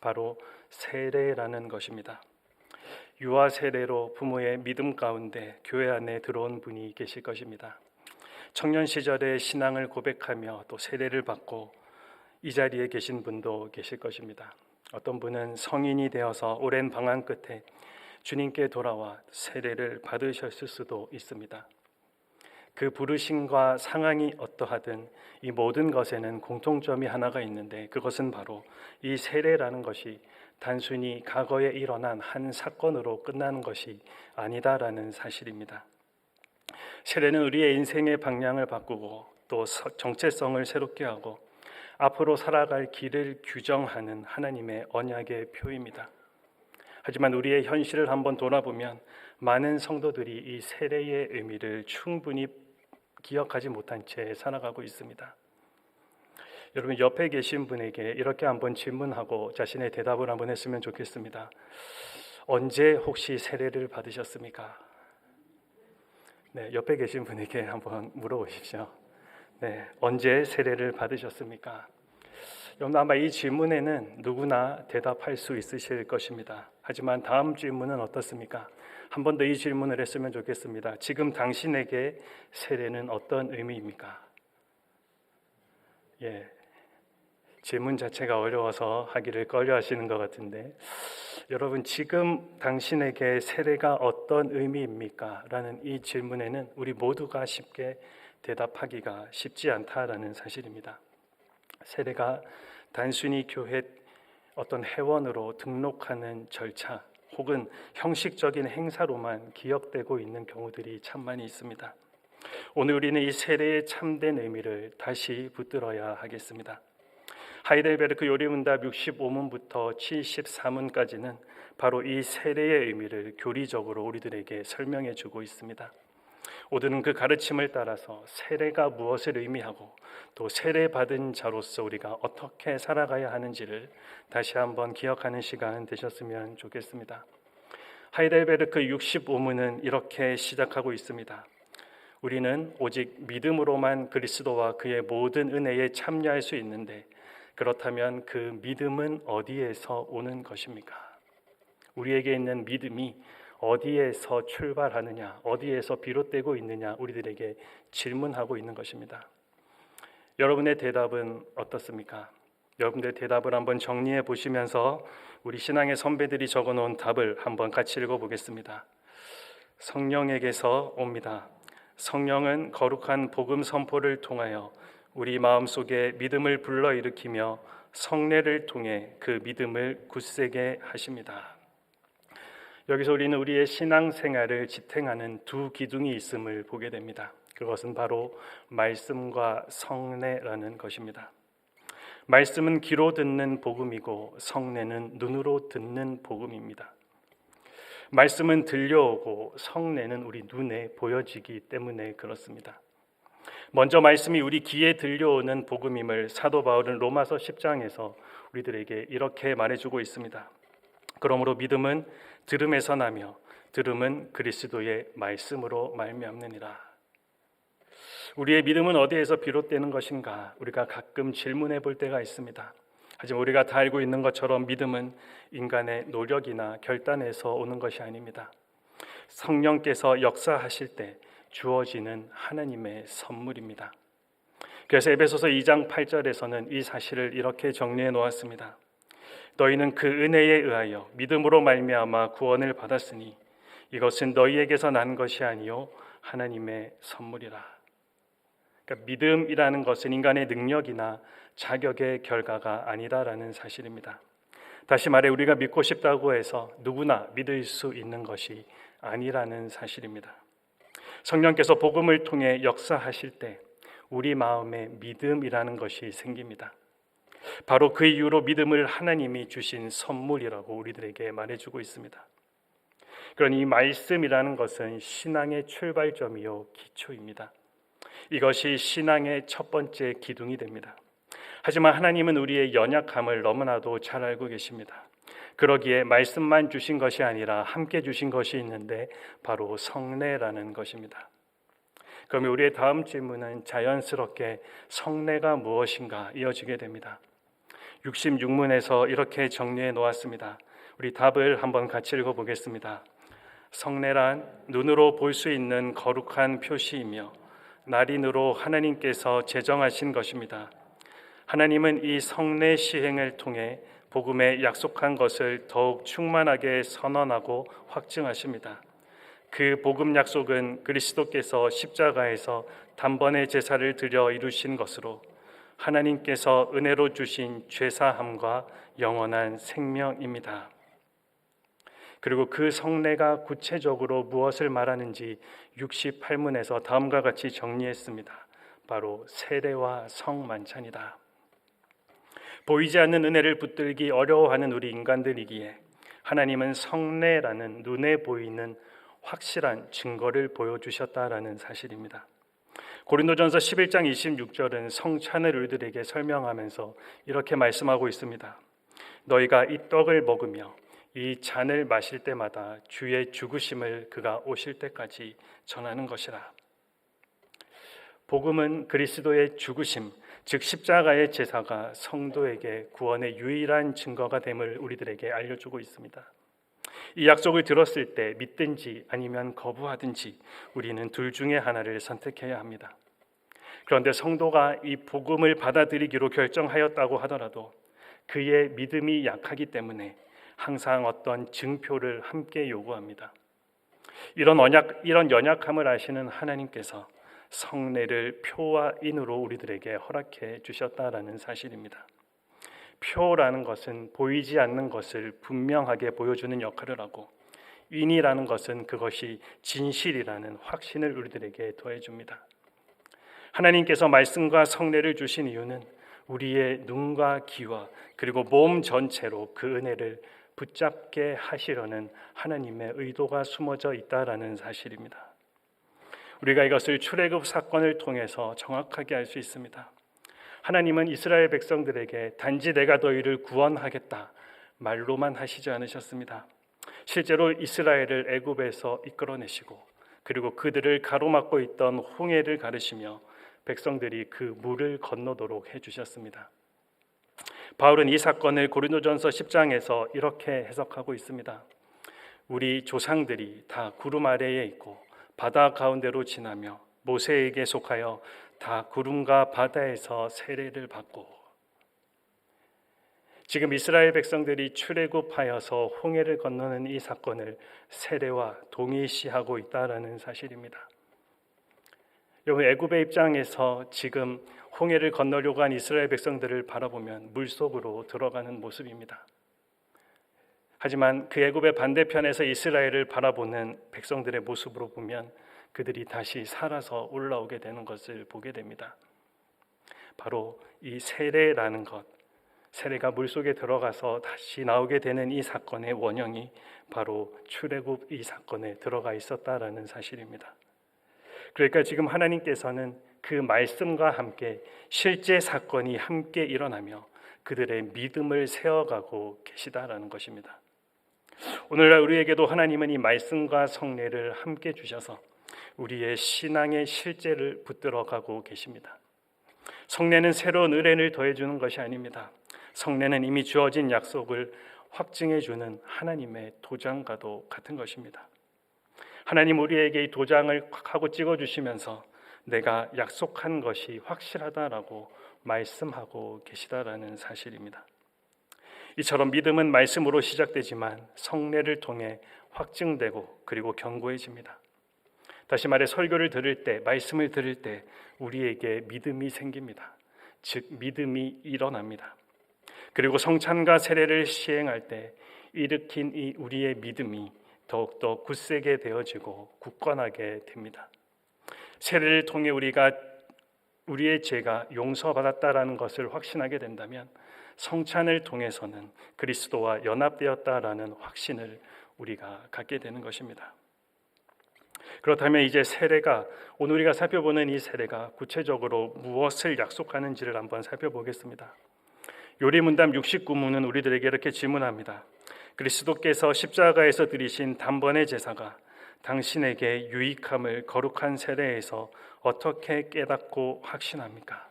바로 세례라는 것입니다. 유아 세례로 부모의 믿음 가운데 교회 안에 들어온 분이 계실 것입니다. 청년 시절에 신앙을 고백하며 또 세례를 받고 이 자리에 계신 분도 계실 것입니다. 어떤 분은 성인이 되어서 오랜 방황 끝에 주님께 돌아와 세례를 받으셨을 수도 있습니다. 그 부르심과 상황이 어떠하든 이 모든 것에는 공통점이 하나가 있는데, 그것은 바로 이 세례라는 것이 단순히 과거에 일어난 한 사건으로 끝나는 것이 아니다라는 사실입니다. 세례는 우리의 인생의 방향을 바꾸고 또 정체성을 새롭게 하고 앞으로 살아갈 길을 규정하는 하나님의 언약의 표입니다. 하지만 우리의 현실을 한번 돌아보면 많은 성도들이 이 세례의 의미를 충분히 기억하지 못한 채 살아가고 있습니다. 여러분, 옆에 계신 분에게 이렇게 한번 질문하고 자신의 대답을 한번 했으면 좋겠습니다. 언제 혹시 세례를 받으셨습니까? 네, 옆에 계신 분에게 한번 물어보십시오. 네, 언제 세례를 받으셨습니까? 여러분, 아마 이 질문에는 누구나 대답할 수 있으실 것입니다. 하지만 다음 질문은 어떻습니까? 한 번 더 이 질문을 했으면 좋겠습니다. 지금 당신에게 세례는 어떤 의미입니까? 질문 자체가 어려워서 하기를 꺼려 하시는 것 같은데, 여러분, 지금 당신에게 세례가 어떤 의미입니까? 라는 이 질문에는 우리 모두가 쉽게 대답하기가 쉽지 않다라는 사실입니다. 세례가 단순히 교회 어떤 회원으로 등록하는 절차 혹은 형식적인 행사로만 기억되고 있는 경우들이 참 많이 있습니다. 오늘 우리는 이 세례의 참된 의미를 다시 붙들어야 하겠습니다. 하이델베르크 요리문답 65문부터 73문까지는 바로 이 세례의 의미를 교리적으로 우리들에게 설명해 주고 있습니다. 오늘은 그 가르침을 따라서 세례가 무엇을 의미하고 또 세례받은 자로서 우리가 어떻게 살아가야 하는지를 다시 한번 기억하는 시간 되셨으면 좋겠습니다. 하이델베르크 65문은 이렇게 시작하고 있습니다. 우리는 오직 믿음으로만 그리스도와 그의 모든 은혜에 참여할 수 있는데, 그렇다면 그 믿음은 어디에서 오는 것입니까? 우리에게 있는 믿음이 어디에서 출발하느냐, 어디에서 비롯되고 있느냐, 우리들에게 질문하고 있는 것입니다. 여러분의 대답은 어떻습니까? 여러분들의 대답을 한번 정리해 보시면서 우리 신앙의 선배들이 적어놓은 답을 한번 같이 읽어보겠습니다. 성령에게서 옵니다. 성령은 거룩한 복음 선포를 통하여 우리 마음속에 믿음을 불러일으키며 성례를 통해 그 믿음을 굳세게 하십니다. 여기서 우리는 우리의 신앙생활을 지탱하는 두 기둥이 있음을 보게 됩니다. 그것은 바로 말씀과 성례라는 것입니다. 말씀은 귀로 듣는 복음이고 성례는 눈으로 듣는 복음입니다. 말씀은 들려오고 성례는 우리 눈에 보여지기 때문에 그렇습니다. 먼저 말씀이 우리 귀에 들려오는 복음임을 사도 바울은 로마서 10장에서 우리들에게 이렇게 말해주고 있습니다. 그러므로 믿음은 들음에서 나며 들음은 그리스도의 말씀으로 말미암느니라. 우리의 믿음은 어디에서 비롯되는 것인가? 우리가 가끔 질문해 볼 때가 있습니다. 하지만 우리가 다 알고 있는 것처럼 믿음은 인간의 노력이나 결단에서 오는 것이 아닙니다. 성령께서 역사하실 때 주어지는 하나님의 선물입니다. 그래서 에베소서 2장 8절에서는 이 사실을 이렇게 정리해 놓았습니다. 너희는 그 은혜에 의하여 믿음으로 말미암아 구원을 받았으니 이것은 너희에게서 난 것이 아니요 하나님의 선물이라. 그러니까 믿음이라는 것은 인간의 능력이나 자격의 결과가 아니다라는 사실입니다. 다시 말해 우리가 믿고 싶다고 해서 누구나 믿을 수 있는 것이 아니라는 사실입니다. 성령께서 복음을 통해 역사하실 때 우리 마음에 믿음이라는 것이 생깁니다. 바로 그 이유로 믿음을 하나님이 주신 선물이라고 우리들에게 말해주고 있습니다. 그러니 이 말씀이라는 것은 신앙의 출발점이요 기초입니다. 이것이 신앙의 첫 번째 기둥이 됩니다. 하지만 하나님은 우리의 연약함을 너무나도 잘 알고 계십니다. 그러기에 말씀만 주신 것이 아니라 함께 주신 것이 있는데 바로 성례라는 것입니다. 그러면 우리의 다음 질문은 자연스럽게 성례가 무엇인가 이어지게 됩니다. 66문에서 이렇게 정리해 놓았습니다. 우리 답을 한번 같이 읽어보겠습니다. 성례란 눈으로 볼 수 있는 거룩한 표시이며 날인으로 하나님께서 제정하신 것입니다. 하나님은 이 성례 시행을 통해 복음에 약속한 것을 더욱 충만하게 선언하고 확증하십니다. 그 복음 약속은 그리스도께서 십자가에서 단번에 제사를 드려 이루신 것으로 하나님께서 은혜로 주신 죄사함과 영원한 생명입니다. 그리고 그 성례가 구체적으로 무엇을 말하는지 68문에서 다음과 같이 정리했습니다. 바로 세례와 성만찬이다. 보이지 않는 은혜를 붙들기 어려워하는 우리 인간들이기에 하나님은 성례라는 눈에 보이는 확실한 증거를 보여주셨다라는 사실입니다. 고린도전서 11장 26절은 성찬을 우리들에게 설명하면서 이렇게 말씀하고 있습니다. 너희가 이 떡을 먹으며 이 잔을 마실 때마다 주의 죽으심을 그가 오실 때까지 전하는 것이라. 복음은 그리스도의 죽으심, 즉 십자가의 제사가 성도에게 구원의 유일한 증거가 됨을 우리들에게 알려주고 있습니다. 이 약속을 들었을 때 믿든지 아니면 거부하든지 우리는 둘 중에 하나를 선택해야 합니다. 그런데 성도가 이 복음을 받아들이기로 결정하였다고 하더라도 그의 믿음이 약하기 때문에 항상 어떤 증표를 함께 요구합니다. 이런 연약함을 아시는 하나님께서 성례를 표와 인으로 우리들에게 허락해 주셨다라는 사실입니다. 표라는 것은 보이지 않는 것을 분명하게 보여주는 역할을 하고, 인이라는 것은 그것이 진실이라는 확신을 우리들에게 더해줍니다. 하나님께서 말씀과 성례를 주신 이유는 우리의 눈과 귀와 그리고 몸 전체로 그 은혜를 붙잡게 하시려는 하나님의 의도가 숨어져 있다라는 사실입니다. 우리가 이것을 출애굽 사건을 통해서 정확하게 알 수 있습니다. 하나님은 이스라엘 백성들에게 단지 내가 너희를 구원하겠다 말로만 하시지 않으셨습니다. 실제로 이스라엘을 애굽에서 이끌어내시고 그리고 그들을 가로막고 있던 홍해를 가르시며 백성들이 그 물을 건너도록 해주셨습니다. 바울은 이 사건을 고린도전서 10장에서 이렇게 해석하고 있습니다. 우리 조상들이 다 구름 아래에 있고 바다 가운데로 지나며 모세에게 속하여 다 구름과 바다에서 세례를 받고, 지금 이스라엘 백성들이 출애굽하여서 홍해를 건너는 이 사건을 세례와 동일시하고 있다라는 사실입니다. 여러분, 애굽의 입장에서 지금 홍해를 건너려고 한 이스라엘 백성들을 바라보면 물속으로 들어가는 모습입니다. 하지만 그 애굽의 반대편에서 이스라엘을 바라보는 백성들의 모습으로 보면 그들이 다시 살아서 올라오게 되는 것을 보게 됩니다. 바로 이 세례라는 것, 세례가 물속에 들어가서 다시 나오게 되는 이 사건의 원형이 바로 출애굽 이 사건에 들어가 있었다라는 사실입니다. 그러니까 지금 하나님께서는 그 말씀과 함께 실제 사건이 함께 일어나며 그들의 믿음을 세워가고 계시다라는 것입니다. 오늘날 우리에게도 하나님은 이 말씀과 성례를 함께 주셔서 우리의 신앙의 실제를 붙들어가고 계십니다. 성례는 새로운 의뢰를 더해주는 것이 아닙니다. 성례는 이미 주어진 약속을 확증해주는 하나님의 도장과도 같은 것입니다. 하나님 우리에게 이 도장을 하고 찍어주시면서 내가 약속한 것이 확실하다라고 말씀하고 계시다라는 사실입니다. 이처럼 믿음은 말씀으로 시작되지만 성례를 통해 확증되고 그리고 견고해집니다. 다시 말해 설교를 들을 때, 말씀을 들을 때 우리에게 믿음이 생깁니다. 즉 믿음이 일어납니다. 그리고 성찬과 세례를 시행할 때 일으킨 이 우리의 믿음이 더욱더 굳세게 되어지고 굳건하게 됩니다. 세례를 통해 우리의 죄가 용서받았다라는 것을 확신하게 된다면 성찬을 통해서는 그리스도와 연합되었다라는 확신을 우리가 갖게 되는 것입니다. 그렇다면 이제 세례가, 오늘 우리가 살펴보는 이 세례가 구체적으로 무엇을 약속하는지를 한번 살펴보겠습니다. 요리문답 69문은 우리들에게 이렇게 질문합니다. 그리스도께서 십자가에서 드리신 단번의 제사가 당신에게 유익함을 거룩한 세례에서 어떻게 깨닫고 확신합니까?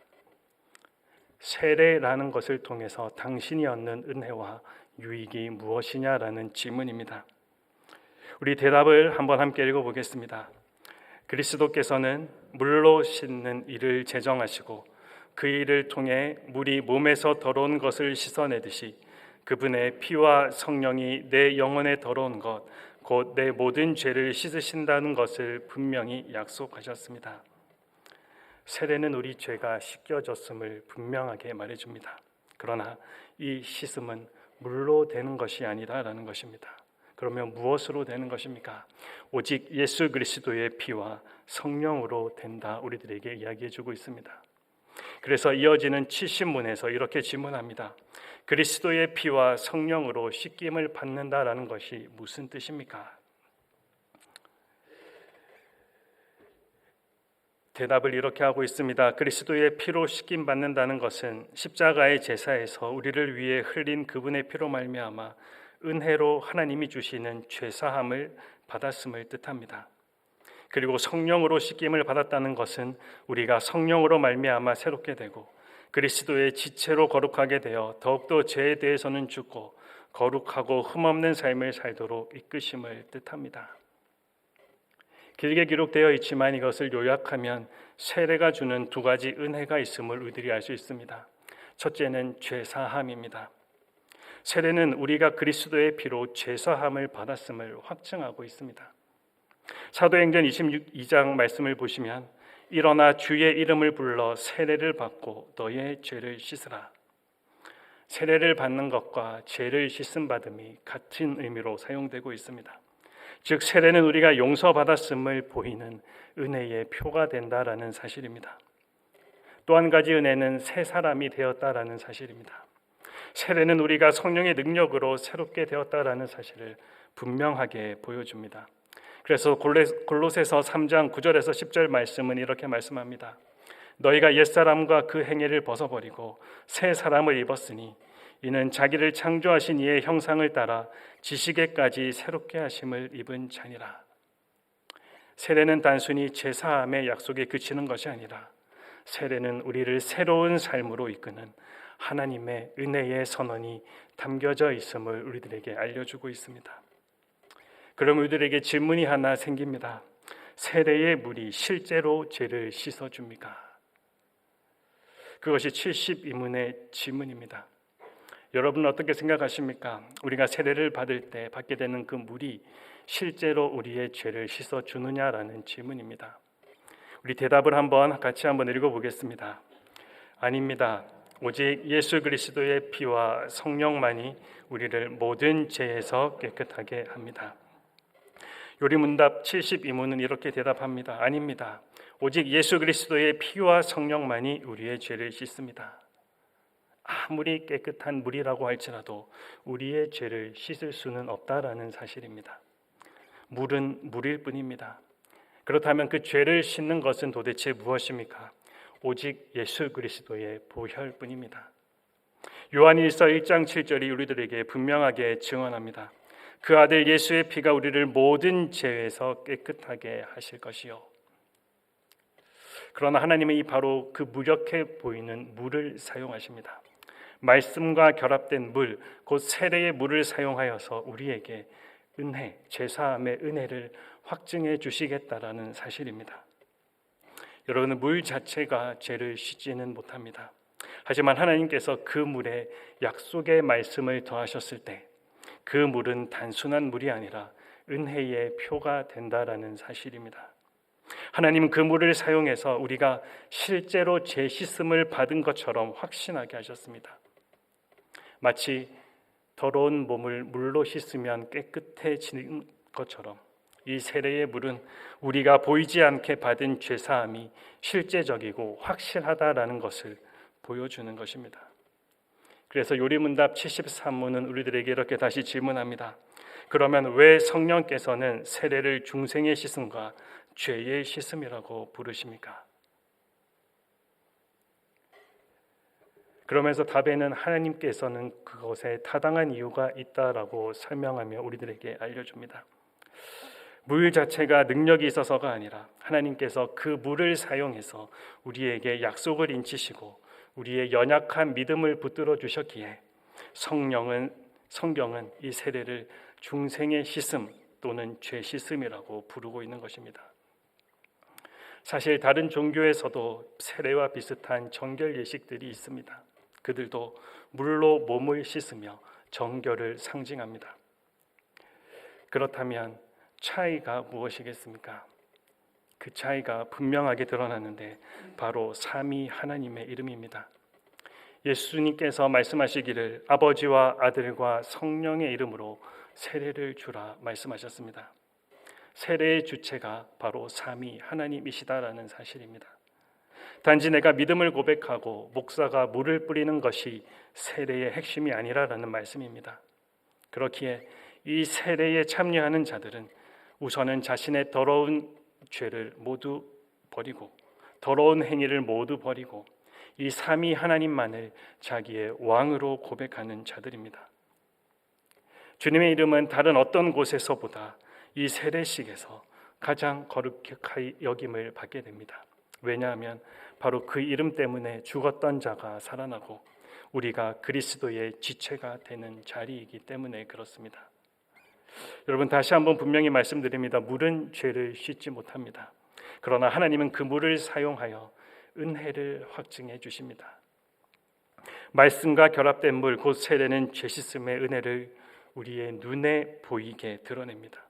세례라는 것을 통해서 당신이 얻는 은혜와 유익이 무엇이냐라는 질문입니다. 우리 대답을 한번 함께 읽어보겠습니다. 그리스도께서는 물로 씻는 일을 제정하시고 그 일을 통해 물이 몸에서 더러운 것을 씻어내듯이 그분의 피와 성령이 내 영혼에 더러운 것, 곧 내 모든 죄를 씻으신다는 것을 분명히 약속하셨습니다. 세례는 우리 죄가 씻겨졌음을 분명하게 말해줍니다. 그러나 이 씻음은 물로 되는 것이 아니라는 것입니다. 그러면 무엇으로 되는 것입니까? 오직 예수 그리스도의 피와 성령으로 된다, 우리들에게 이야기해주고 있습니다. 그래서 이어지는 70문에서 이렇게 질문합니다. 그리스도의 피와 성령으로 씻김을 받는다라는 것이 무슨 뜻입니까? 대답을 이렇게 하고 있습니다. 그리스도의 피로 씻김 받는다는 것은 십자가의 제사에서 우리를 위해 흘린 그분의 피로 말미암아 은혜로 하나님이 주시는 죄사함을 받았음을 뜻합니다. 그리고 성령으로 씻김을 받았다는 것은 우리가 성령으로 말미암아 새롭게 되고 그리스도의 지체로 거룩하게 되어 더욱더 죄에 대해서는 죽고 거룩하고 흠없는 삶을 살도록 이끄심을 뜻합니다. 길게 기록되어 있지만 이것을 요약하면 세례가 주는 두 가지 은혜가 있음을 우리들이 알 수 있습니다. 첫째는 죄사함입니다. 세례는 우리가 그리스도의 피로 죄사함을 받았음을 확증하고 있습니다. 사도행전 22장 말씀을 보시면 일어나 주의 이름을 불러 세례를 받고 너의 죄를 씻으라. 세례를 받는 것과 죄를 씻음 받음이 같은 의미로 사용되고 있습니다. 즉 세례는 우리가 용서받았음을 보이는 은혜의 표가 된다라는 사실입니다. 또 한 가지 은혜는 새 사람이 되었다라는 사실입니다. 세례는 우리가 성령의 능력으로 새롭게 되었다라는 사실을 분명하게 보여줍니다. 그래서 골로새서 3장 9절에서 10절 말씀은 이렇게 말씀합니다. 너희가 옛사람과 그 행위를 벗어버리고 새 사람을 입었으니 이는 자기를 창조하신 이의 형상을 따라 지식에까지 새롭게 하심을 입은 자니라. 세례는 단순히 제사함의 약속에 그치는 것이 아니라 세례는 우리를 새로운 삶으로 이끄는 하나님의 은혜의 선언이 담겨져 있음을 우리들에게 알려주고 있습니다. 그럼 우리들에게 질문이 하나 생깁니다. 세례의 물이 실제로 죄를 씻어줍니까? 그것이 72문의 질문입니다. 여러분은 어떻게 생각하십니까? 우리가 세례를 받을 때 받게 되는 그 물이 실제로 우리의 죄를 씻어주느냐라는 질문입니다. 우리 대답을 같이 한번 읽어보겠습니다. 아닙니다. 오직 예수 그리스도의 피와 성령만이 우리를 모든 죄에서 깨끗하게 합니다. 요리문답 72문은 이렇게 대답합니다. 아닙니다. 오직 예수 그리스도의 피와 성령만이 우리의 죄를 씻습니다. 아무리 깨끗한 물이라고 할지라도 우리의 죄를 씻을 수는 없다라는 사실입니다. 물은 물일 뿐입니다. 그렇다면 그 죄를 씻는 것은 도대체 무엇입니까? 오직 예수 그리스도의 보혈뿐입니다. 요한일서 1장 7절이 우리들에게 분명하게 증언합니다. 그 아들 예수의 피가 우리를 모든 죄에서 깨끗하게 하실 것이요. 그러나 하나님은 바로 그 무력해 보이는 물을 사용하십니다. 말씀과 결합된 물, 곧 세례의 물을 사용하여서 우리에게 은혜, 죄사함의 은혜를 확증해 주시겠다라는 사실입니다. 여러분은 물 자체가 죄를 씻지는 못합니다. 하지만 하나님께서 그 물에 약속의 말씀을 더하셨을 때 그 물은 단순한 물이 아니라 은혜의 표가 된다라는 사실입니다. 하나님은 그 물을 사용해서 우리가 실제로 죄 씻음을 받은 것처럼 확신하게 하셨습니다. 마치 더러운 몸을 물로 씻으면 깨끗해지는 것처럼 이 세례의 물은 우리가 보이지 않게 받은 죄사함이 실제적이고 확실하다라는 것을 보여주는 것입니다. 그래서 요리문답 73문은 우리들에게 이렇게 다시 질문합니다. 그러면 왜 성령께서는 세례를 중생의 씻음과 죄의 씻음이라고 부르십니까? 그러면서 답에는 하나님께서는 그것에 타당한 이유가 있다라고 설명하며 우리들에게 알려줍니다. 물 자체가 능력이 있어서가 아니라 하나님께서 그 물을 사용해서 우리에게 약속을 인치시고 우리의 연약한 믿음을 붙들어 주셨기에 성경은 이 세례를 중생의 씻음 또는 죄 씻음이라고 부르고 있는 것입니다. 사실 다른 종교에서도 세례와 비슷한 정결 예식들이 있습니다. 그들도 물로 몸을 씻으며 정결을 상징합니다. 그렇다면 차이가 무엇이겠습니까? 그 차이가 분명하게 드러나는데 바로 삼위 하나님의 이름입니다. 예수님께서 말씀하시기를 아버지와 아들과 성령의 이름으로 세례를 주라 말씀하셨습니다. 세례의 주체가 바로 삼위 하나님이시다라는 사실입니다. 단지 내가 믿음을 고백하고 목사가 물을 뿌리는 것이 세례의 핵심이 아니라라는 말씀입니다. 그렇기에 이 세례에 참여하는 자들은 우선은 자신의 더러운 죄를 모두 버리고 더러운 행위를 모두 버리고 이 삼위 하나님만을 자기의 왕으로 고백하는 자들입니다. 주님의 이름은 다른 어떤 곳에서보다 이 세례식에서 가장 거룩하게 여김을 받게 됩니다. 왜냐하면 바로 그 이름 때문에 죽었던 자가 살아나고 우리가 그리스도의 지체가 되는 자리이기 때문에 그렇습니다. 여러분, 다시 한번 분명히 말씀드립니다. 물은 죄를 씻지 못합니다. 그러나 하나님은 그 물을 사용하여 은혜를 확증해 주십니다. 말씀과 결합된 물, 곧 세례는 죄 씻음의 은혜를 우리의 눈에 보이게 드러냅니다.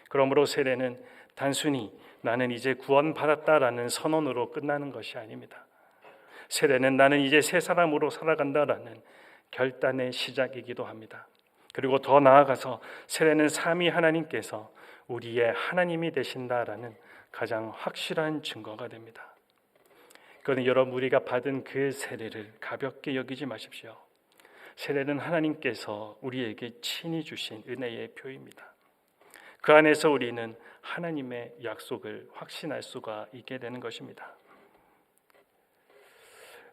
그러므로 세례는 단순히 나는 이제 구원받았다라는 선언으로 끝나는 것이 아닙니다. 세례는 나는 이제 새 사람으로 살아간다라는 결단의 시작이기도 합니다. 그리고 더 나아가서 세례는 삼위 하나님께서 우리의 하나님이 되신다라는 가장 확실한 증거가 됩니다. 그런데 여러분, 우리가 받은 그 세례를 가볍게 여기지 마십시오. 세례는 하나님께서 우리에게 친히 주신 은혜의 표입니다. 그 안에서 우리는 하나님의 약속을 확신할 수가 있게 되는 것입니다.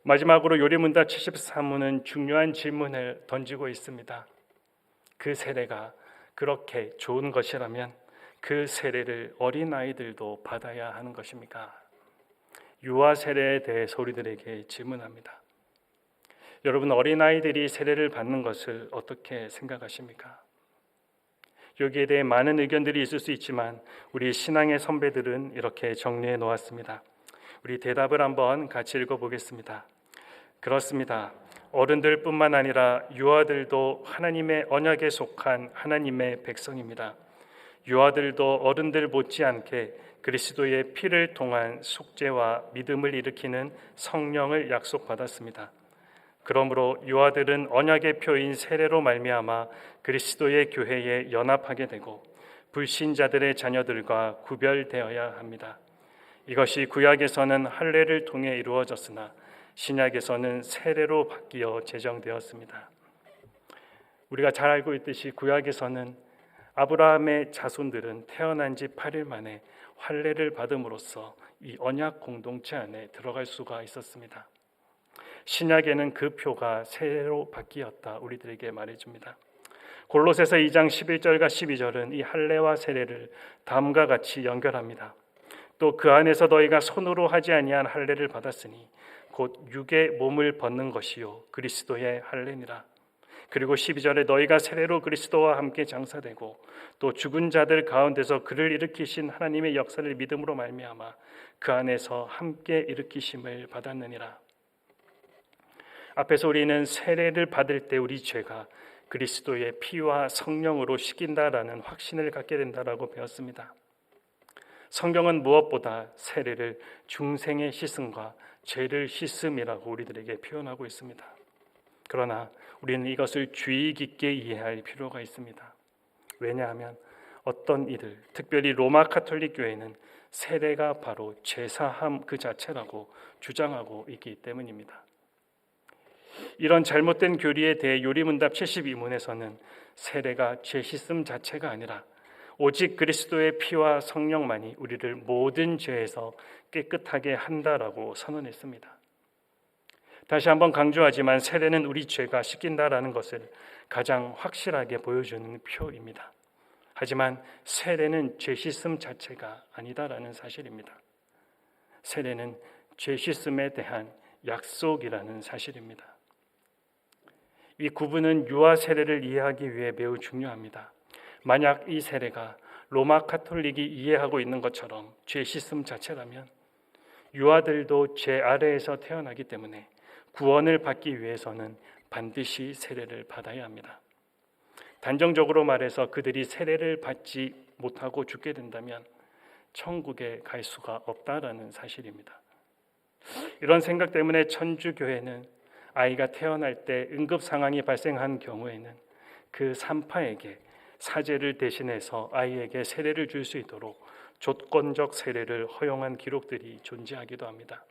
마지막으로 요리문답 73문은 중요한 질문을 던지고 있습니다. 그 세례가 그렇게 좋은 것이라면 그 세례를 어린아이들도 받아야 하는 것입니까? 유아 세례에 대해서 우리들에게 질문합니다. 여러분, 어린아이들이 세례를 받는 것을 어떻게 생각하십니까? 여기에 대해 많은 의견들이 있을 수 있지만 우리 신앙의 선배들은 이렇게 정리해 놓았습니다. 우리 대답을 한번 같이 읽어보겠습니다. 그렇습니다. 어른들뿐만 아니라 유아들도 하나님의 언약에 속한 하나님의 백성입니다. 유아들도 어른들 못지않게 그리스도의 피를 통한 속죄와 믿음을 일으키는 성령을 약속받았습니다. 그러므로 유아들은 언약의 표인 세례로 말미암아 그리스도의 교회에 연합하게 되고 불신자들의 자녀들과 구별되어야 합니다. 이것이 구약에서는 할례를 통해 이루어졌으나 신약에서는 세례로 바뀌어 제정되었습니다. 우리가 잘 알고 있듯이 구약에서는 아브라함의 자손들은 태어난 지 8일 만에 할례를 받음으로써 이 언약 공동체 안에 들어갈 수가 있었습니다. 신약에는 그 표가 세례로 바뀌었다 우리들에게 말해줍니다. 골로새서 2장 11절과 12절은 이 할례와 세례를 다음과 같이 연결합니다. 또 그 안에서 너희가 손으로 하지 아니한 할례를 받았으니 곧 육의 몸을 벗는 것이요 그리스도의 할례니라. 그리고 12절에 너희가 세례로 그리스도와 함께 장사되고 또 죽은 자들 가운데서 그를 일으키신 하나님의 역사를 믿음으로 말미암아 그 안에서 함께 일으키심을 받았느니라. 앞에서 우리는 세례를 받을 때 우리 죄가 그리스도의 피와 성령으로 씻긴다라는 확신을 갖게 된다라고 배웠습니다. 성경은 무엇보다 세례를 중생의 씻음과 죄를 씻음이라고 우리들에게 표현하고 있습니다. 그러나 우리는 이것을 주의 깊게 이해할 필요가 있습니다. 왜냐하면 어떤 이들, 특별히 로마 가톨릭 교회는 세례가 바로 죄사함 그 자체라고 주장하고 있기 때문입니다. 이런 잘못된 교리에 대해 요리문답 72문에서는 세례가 죄 씻음 자체가 아니라 오직 그리스도의 피와 성령만이 우리를 모든 죄에서 깨끗하게 한다라고 선언했습니다. 다시 한번 강조하지만 세례는 우리 죄가 씻긴다라는 것을 가장 확실하게 보여주는 표입니다. 하지만 세례는 죄 씻음 자체가 아니다라는 사실입니다. 세례는 죄 씻음에 대한 약속이라는 사실입니다. 이 구분은 유아 세례를 이해하기 위해 매우 중요합니다. 만약 이 세례가 로마 카톨릭이 이해하고 있는 것처럼 죄 씻음 자체라면 유아들도 죄 아래에서 태어나기 때문에 구원을 받기 위해서는 반드시 세례를 받아야 합니다. 단정적으로 말해서 그들이 세례를 받지 못하고 죽게 된다면 천국에 갈 수가 없다라는 사실입니다. 이런 생각 때문에 천주교회는 아이가 태어날 때 응급 상황이 발생한 경우에는 그 산파에게 사제를 대신해서 아이에게 세례를 줄 수 있도록 조건적 세례를 허용한 기록들이 존재하기도 합니다.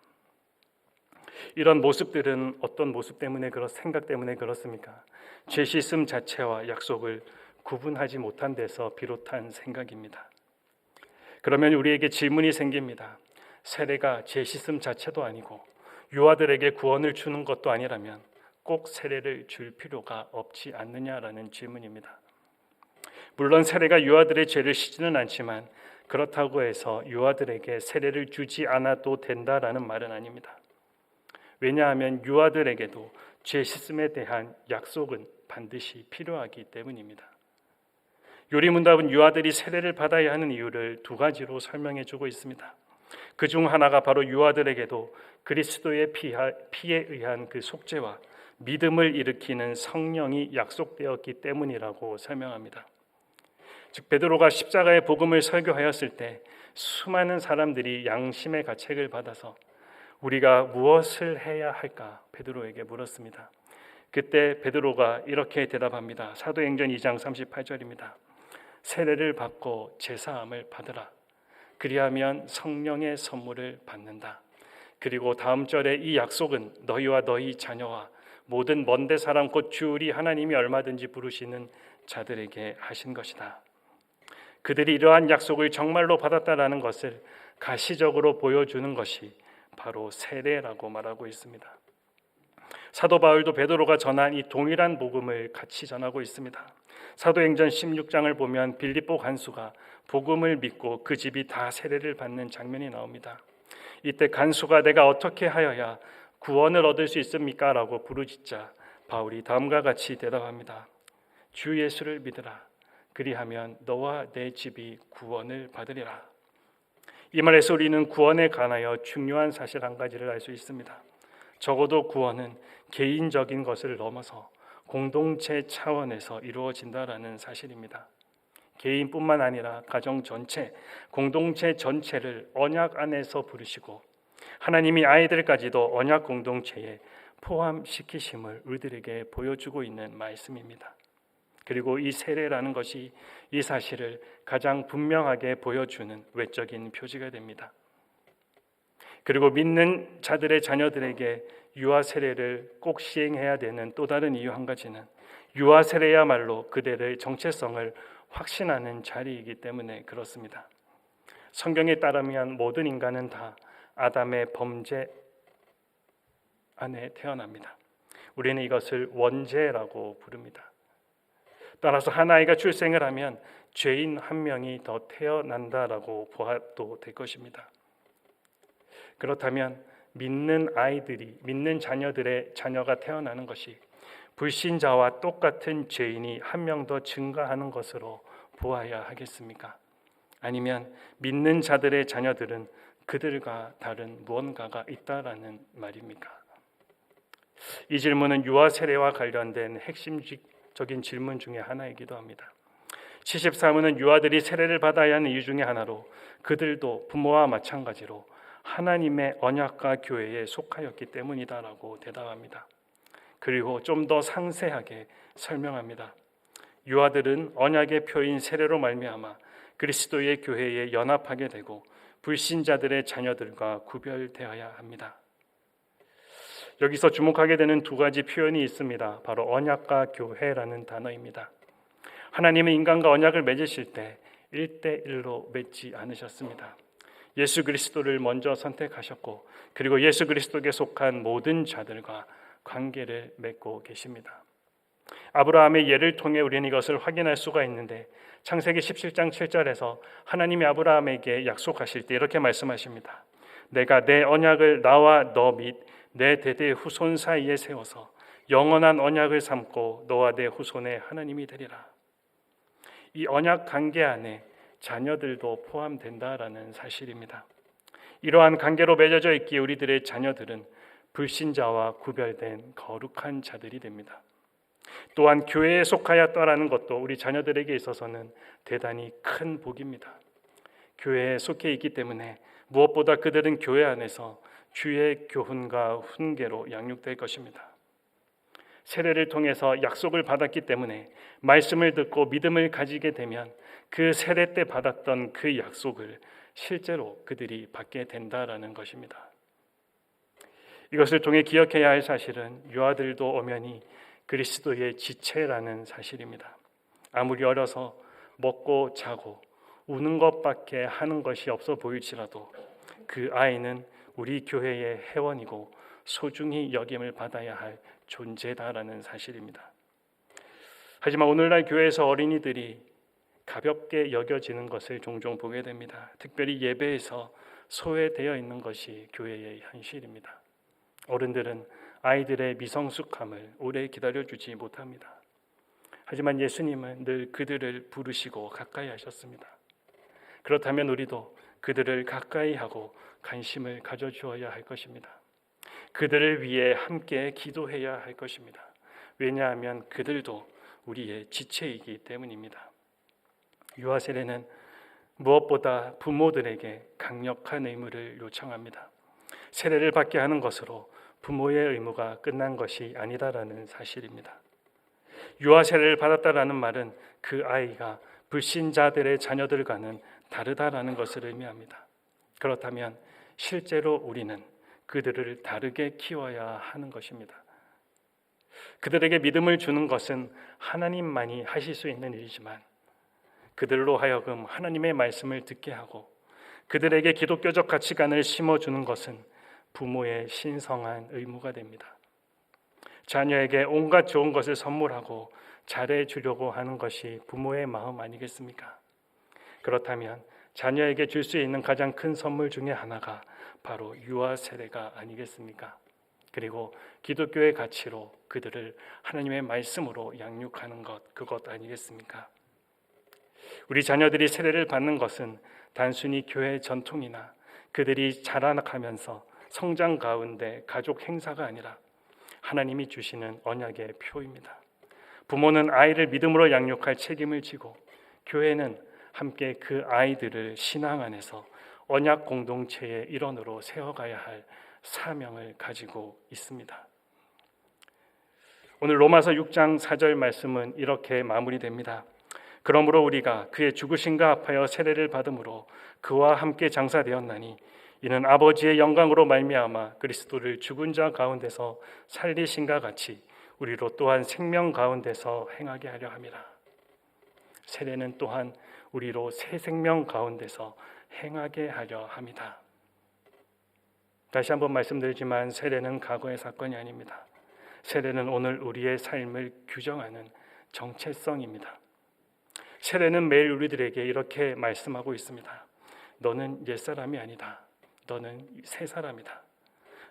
이런 모습들은 어떤 모습 때문에 생각 때문에 그렇습니까? 죄 씻음 자체와 약속을 구분하지 못한 데서 비롯한 생각입니다. 그러면 우리에게 질문이 생깁니다. 세례가 죄 씻음 자체도 아니고 유아들에게 구원을 주는 것도 아니라면 꼭 세례를 줄 필요가 없지 않느냐라는 질문입니다. 물론 세례가 유아들의 죄를 씻지는 않지만 그렇다고 해서 유아들에게 세례를 주지 않아도 된다라는 말은 아닙니다. 왜냐하면 유아들에게도 죄 씻음에 대한 약속은 반드시 필요하기 때문입니다. 요리문답은 유아들이 세례를 받아야 하는 이유를 두 가지로 설명해 주고 있습니다. 그 중 하나가 바로 유아들에게도 그리스도의 피에 의한 그 속죄와 믿음을 일으키는 성령이 약속되었기 때문이라고 설명합니다. 즉 베드로가 십자가의 복음을 설교하였을 때 수많은 사람들이 양심의 가책을 받아서 우리가 무엇을 해야 할까 베드로에게 물었습니다. 그때 베드로가 이렇게 대답합니다. 사도행전 2장 38절입니다. 세례를 받고 제사함을 받으라. 그리하면 성령의 선물을 받는다. 그리고 다음 절에 이 약속은 너희와 너희 자녀와 모든 먼데 사람 곧 주 우리 하나님이 얼마든지 부르시는 자들에게 하신 것이다. 그들이 이러한 약속을 정말로 받았다라는 것을 가시적으로 보여주는 것이 바로 세례라고 말하고 있습니다. 사도 바울도 베드로가 전한 이 동일한 복음을 같이 전하고 있습니다. 사도행전 16장을 보면 빌립보 간수가 복음을 믿고 그 집이 다 세례를 받는 장면이 나옵니다. 이때 간수가 내가 어떻게 하여야 구원을 얻을 수 있습니까? 라고 부르짖자 바울이 다음과 같이 대답합니다. 주 예수를 믿으라. 그리하면 너와 내 집이 구원을 받으리라. 이 말에서 우리는 구원에 관하여 중요한 사실 한 가지를 알 수 있습니다. 적어도 구원은 개인적인 것을 넘어서 공동체 차원에서 이루어진다라는 사실입니다. 개인뿐만 아니라 가정 전체, 공동체 전체를 언약 안에서 부르시고 하나님이 아이들까지도 언약 공동체에 포함시키심을 우리들에게 보여주고 있는 말씀입니다. 그리고 이 세례라는 것이 이 사실을 가장 분명하게 보여주는 외적인 표지가 됩니다. 그리고 믿는 자들의 자녀들에게 유아 세례를 꼭 시행해야 되는 또 다른 이유 한 가지는 유아 세례야말로 그들의 정체성을 확신하는 자리이기 때문에 그렇습니다. 성경에 따르면 모든 인간은 다 아담의 범죄 안에 태어납니다. 우리는 이것을 원죄라고 부릅니다. 따라서 한 아이가 출생을 하면 죄인 한 명이 더 태어난다라고 보아도 될 것입니다. 그렇다면 믿는 자녀들의 자녀가 태어나는 것이 불신자와 똑같은 죄인이 한 명 더 증가하는 것으로 보아야 하겠습니까? 아니면 믿는 자들의 자녀들은 그들과 다른 무언가가 있다라는 말입니까? 이 질문은 유아 세례와 관련된 핵심적인 질문 중에 하나이기도 합니다. 74문은 유아들이 세례를 받아야 하는 이유 중에 하나로 그들도 부모와 마찬가지로 하나님의 언약과 교회에 속하였기 때문이다라고 대답합니다. 그리고 좀 더 상세하게 설명합니다. 유아들은 언약의 표인 세례로 말미암아 그리스도의 교회에 연합하게 되고 불신자들의 자녀들과 구별되어야 합니다. 여기서 주목하게 되는 두 가지 표현이 있습니다. 바로 언약과 교회라는 단어입니다. 하나님은 인간과 언약을 맺으실 때 1대1로 맺지 않으셨습니다. 예수 그리스도를 먼저 선택하셨고 그리고 예수 그리스도에 속한 모든 자들과 관계를 맺고 계십니다. 아브라함의 예를 통해 우리는 이것을 확인할 수가 있는데 창세기 17장 7절에서 하나님이 아브라함에게 약속하실 때 이렇게 말씀하십니다. 내가 내 언약을 나와 너 및 내 대대 후손 사이에 세워서 영원한 언약을 삼고 너와 내 후손의 하나님이 되리라. 이 언약 관계 안에 자녀들도 포함된다라는 사실입니다. 이러한 관계로 맺어져 있기에 우리들의 자녀들은 불신자와 구별된 거룩한 자들이 됩니다. 또한 교회에 속하였다라는 것도 우리 자녀들에게 있어서는 대단히 큰 복입니다. 교회에 속해 있기 때문에 무엇보다 그들은 교회 안에서 주의 교훈과 훈계로 양육될 것입니다. 세례를 통해서 약속을 받았기 때문에 말씀을 듣고 믿음을 가지게 되면 그 세례 때 받았던 그 약속을 실제로 그들이 받게 된다라는 것입니다. 이것을 통해 기억해야 할 사실은 유아들도 엄연히 그리스도의 지체라는 사실입니다. 아무리 어려서 먹고 자고 우는 것밖에 하는 것이 없어 보일지라도 그 아이는 우리 교회의 회원이고 소중히 여김을 받아야 할 존재다라는 사실입니다. 하지만 오늘날 교회에서 어린이들이 가볍게 여겨지는 것을 종종 보게 됩니다. 특별히 예배에서 소외되어 있는 것이 교회의 현실입니다. 어른들은 아이들의 미성숙함을 오래 기다려주지 못합니다. 하지만 예수님은 늘 그들을 부르시고 가까이 하셨습니다. 그렇다면 우리도 그들을 가까이 하고 관심을 가져주어야 할 것입니다. 그들을 위해 함께 기도해야 할 것입니다. 왜냐하면 그들도 우리의 지체이기 때문입니다. 유아 세례는 무엇보다 부모들에게 강력한 의무를 요청합니다. 세례를 받게 하는 것으로 부모의 의무가 끝난 것이 아니다라는 사실입니다. 유아 세례를 받았다라는 말은 그 아이가 불신자들의 자녀들과는 다르다라는 것을 의미합니다. 그렇다면 실제로 우리는 그들을 다르게 키워야 하는 것입니다. 그들에게 믿음을 주는 것은 하나님만이 하실 수 있는 일이지만 그들로 하여금 하나님의 말씀을 듣게 하고 그들에게 기독교적 가치관을 심어주는 것은 부모의 신성한 의무가 됩니다. 자녀에게 온갖 좋은 것을 선물하고 잘해주려고 하는 것이 부모의 마음 아니겠습니까? 그렇다면 자녀에게 줄 수 있는 가장 큰 선물 중에 하나가 바로 유아 세례가 아니겠습니까? 그리고 기독교의 가치로 그들을 하나님의 말씀으로 양육하는 것, 그것 아니겠습니까? 우리 자녀들이 세례를 받는 것은 단순히 교회 전통이나 그들이 자라나가면서 성장 가운데 가족 행사가 아니라 하나님이 주시는 언약의 표입니다. 부모는 아이를 믿음으로 양육할 책임을 지고 교회는 함께 그 아이들을 신앙 안에서 언약 공동체의 일원으로 세워가야 할 사명을 가지고 있습니다. 오늘 로마서 6장 4절 말씀은 이렇게 마무리됩니다. 그러므로 우리가 그의 죽으심과 합하여 세례를 받음으로 그와 함께 장사되었나니 이는 아버지의 영광으로 말미암아 그리스도를 죽은 자 가운데서 살리신과 같이 우리로 또한 생명 가운데서 행하게 하려 함이라. 세례는 또한 우리로 새 생명 가운데서 행하게 하려 함이다. 다시 한번 말씀드리지만 세례는 과거의 사건이 아닙니다. 세례는 오늘 우리의 삶을 규정하는 정체성입니다. 세례는 매일 우리들에게 이렇게 말씀하고 있습니다. 너는 옛사람이 아니다. 너는 새 사람이다.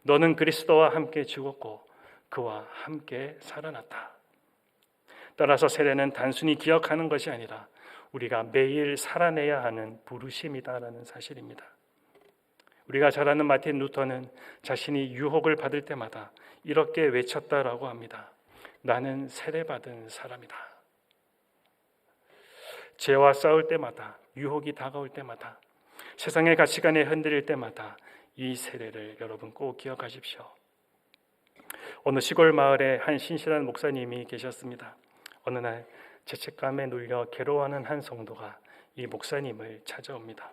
너는 그리스도와 함께 죽었고 그와 함께 살아났다. 따라서 세례는 단순히 기억하는 것이 아니라 우리가 매일 살아내야 하는 부르심이다라는 사실입니다. 우리가 잘 아는 마틴 루터는 자신이 유혹을 받을 때마다 이렇게 외쳤다라고 합니다. 나는 세례받은 사람이다. 죄와 싸울 때마다, 유혹이 다가올 때마다, 세상의 가치관에 흔들릴 때마다 이 세례를 여러분 꼭 기억하십시오. 어느 시골 마을에 한 신실한 목사님이 계셨습니다. 어느 날 죄책감에 눌려 괴로워하는 한 성도가 이 목사님을 찾아옵니다.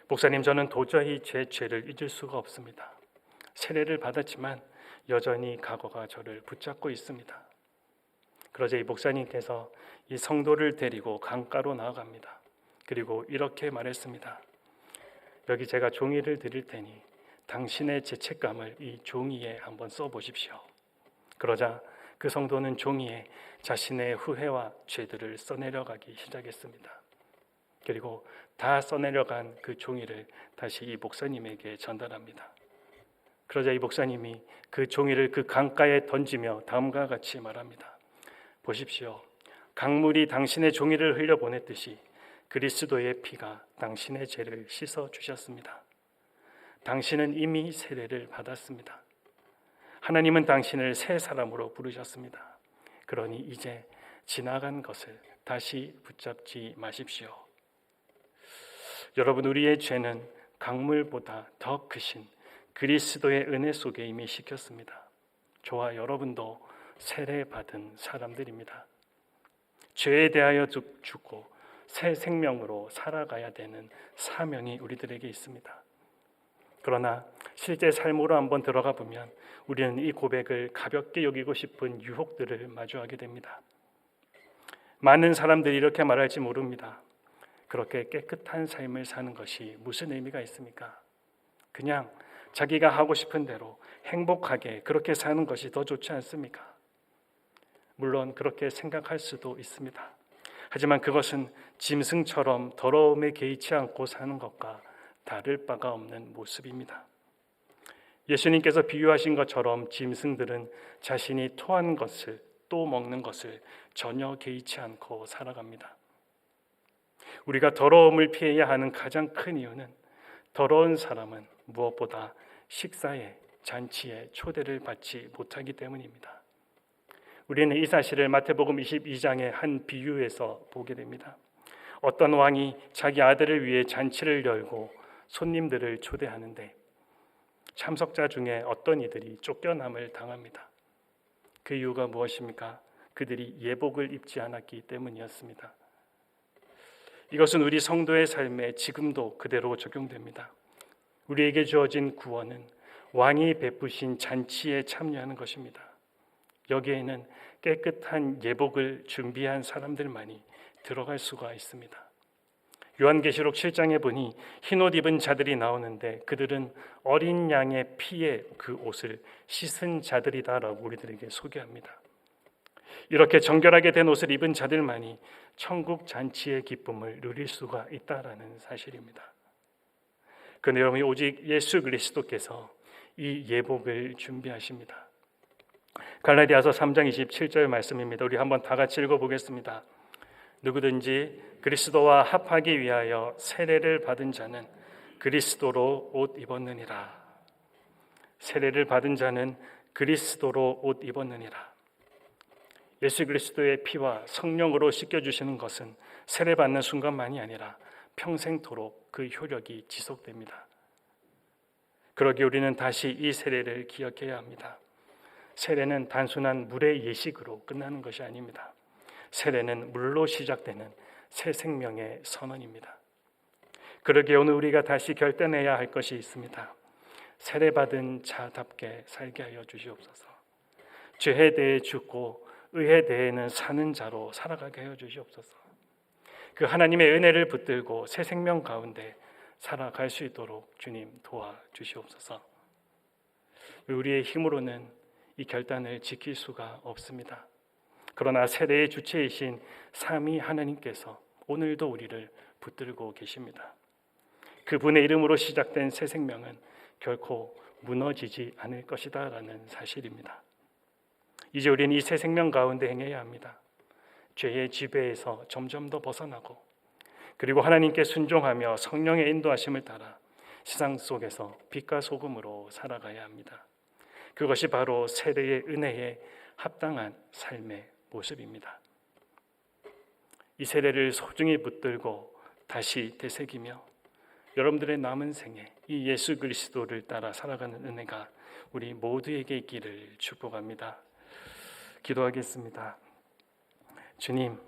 목사님, 저는 도저히 제 죄를 잊을 수가 없습니다. 세례를 받았지만 여전히 과거가 저를 붙잡고 있습니다. 그러자 이 목사님께서 이 성도를 데리고 강가로 나아갑니다. 그리고 이렇게 말했습니다. 여기 제가 종이를 드릴 테니 당신의 죄책감을 이 종이에 한번 써보십시오. 그러자 그 성도는 종이에 자신의 후회와 죄들을 써내려가기 시작했습니다. 그리고 다 써내려간 그 종이를 다시 이 목사님에게 전달합니다. 그러자 이 목사님이 그 종이를 그 강가에 던지며 다음과 같이 말합니다. 보십시오. 강물이 당신의 종이를 흘려보냈듯이 그리스도의 피가 당신의 죄를 씻어 주셨습니다. 당신은 이미 세례를 받았습니다. 하나님은 당신을 새 사람으로 부르셨습니다. 그러니 이제 지나간 것을 다시 붙잡지 마십시오. 여러분, 우리의 죄는 강물보다 더 크신 그리스도의 은혜 속에 이미 씻겼습니다. 저와 여러분도 세례받은 사람들입니다. 죄에 대하여 죽고 새 생명으로 살아가야 되는 사명이 우리들에게 있습니다. 그러나 실제 삶으로 한번 들어가 보면 우리는 이 고백을 가볍게 여기고 싶은 유혹들을 마주하게 됩니다. 많은 사람들이 이렇게 말할지 모릅니다. 그렇게 깨끗한 삶을 사는 것이 무슨 의미가 있습니까? 그냥 자기가 하고 싶은 대로 행복하게 그렇게 사는 것이 더 좋지 않습니까? 물론 그렇게 생각할 수도 있습니다. 하지만 그것은 짐승처럼 더러움에 개의치 않고 사는 것과 다를 바가 없는 모습입니다. 예수님께서 비유하신 것처럼 짐승들은 자신이 토한 것을 또 먹는 것을 전혀 개의치 않고 살아갑니다. 우리가 더러움을 피해야 하는 가장 큰 이유는 더러운 사람은 무엇보다 식사에, 잔치에 초대를 받지 못하기 때문입니다. 우리는 이 사실을 마태복음 22장의 한 비유에서 보게 됩니다. 어떤 왕이 자기 아들을 위해 잔치를 열고 손님들을 초대하는데 참석자 중에 어떤 이들이 쫓겨남을 당합니다. 그 이유가 무엇입니까? 그들이 예복을 입지 않았기 때문이었습니다. 이것은 우리 성도의 삶에 지금도 그대로 적용됩니다. 우리에게 주어진 구원은 왕이 베푸신 잔치에 참여하는 것입니다. 여기에는 깨끗한 예복을 준비한 사람들만이 들어갈 수가 있습니다. 요한계시록 7장에 보니 흰옷 입은 자들이 나오는데 그들은 어린 양의 피에 그 옷을 씻은 자들이다라고 우리들에게 소개합니다. 이렇게 정결하게 된 옷을 입은 자들만이 천국 잔치의 기쁨을 누릴 수가 있다라는 사실입니다. 그런데 여러분, 오직 예수 그리스도께서 이 예복을 준비하십니다. 갈라디아서 3장 27절 말씀입니다. 우리 한번 다 같이 읽어보겠습니다. 누구든지 그리스도와 합하기 위하여 세례를 받은 자는 그리스도로 옷 입었느니라. 세례를 받은 자는 그리스도로 옷 입었느니라. 예수 그리스도의 피와 성령으로 씻겨주시는 것은 세례받는 순간만이 아니라 평생토록 그 효력이 지속됩니다. 그러기에 우리는 다시 이 세례를 기억해야 합니다. 세례는 단순한 물의 예식으로 끝나는 것이 아닙니다. 세례는 물로 시작되는 새 생명의 선언입니다. 그러기에 오늘 우리가 다시 결단해야 할 것이 있습니다. 세례받은 자답게 살게 하여 주시옵소서. 죄에 대해 죽고 의에 대해는 사는 자로 살아가게 하여 주시옵소서. 그 하나님의 은혜를 붙들고 새 생명 가운데 살아갈 수 있도록 주님 도와주시옵소서. 우리의 힘으로는 이 결단을 지킬 수가 없습니다. 그러나 세례의 주체이신 삼위 하나님께서 오늘도 우리를 붙들고 계십니다. 그분의 이름으로 시작된 새 생명은 결코 무너지지 않을 것이다 라는 사실입니다. 이제 우리는 이 새 생명 가운데 행해야 합니다. 죄의 지배에서 점점 더 벗어나고 그리고 하나님께 순종하며 성령의 인도하심을 따라 세상 속에서 빛과 소금으로 살아가야 합니다. 그것이 바로 세례의 은혜에 합당한 삶의 모습입니다. 이 세례를 소중히 붙들고 다시 되새기며 여러분들의 남은 생에 이 예수 그리스도를 따라 살아가는 은혜가 우리 모두에게 있기를 축복합니다. 기도하겠습니다. 주님,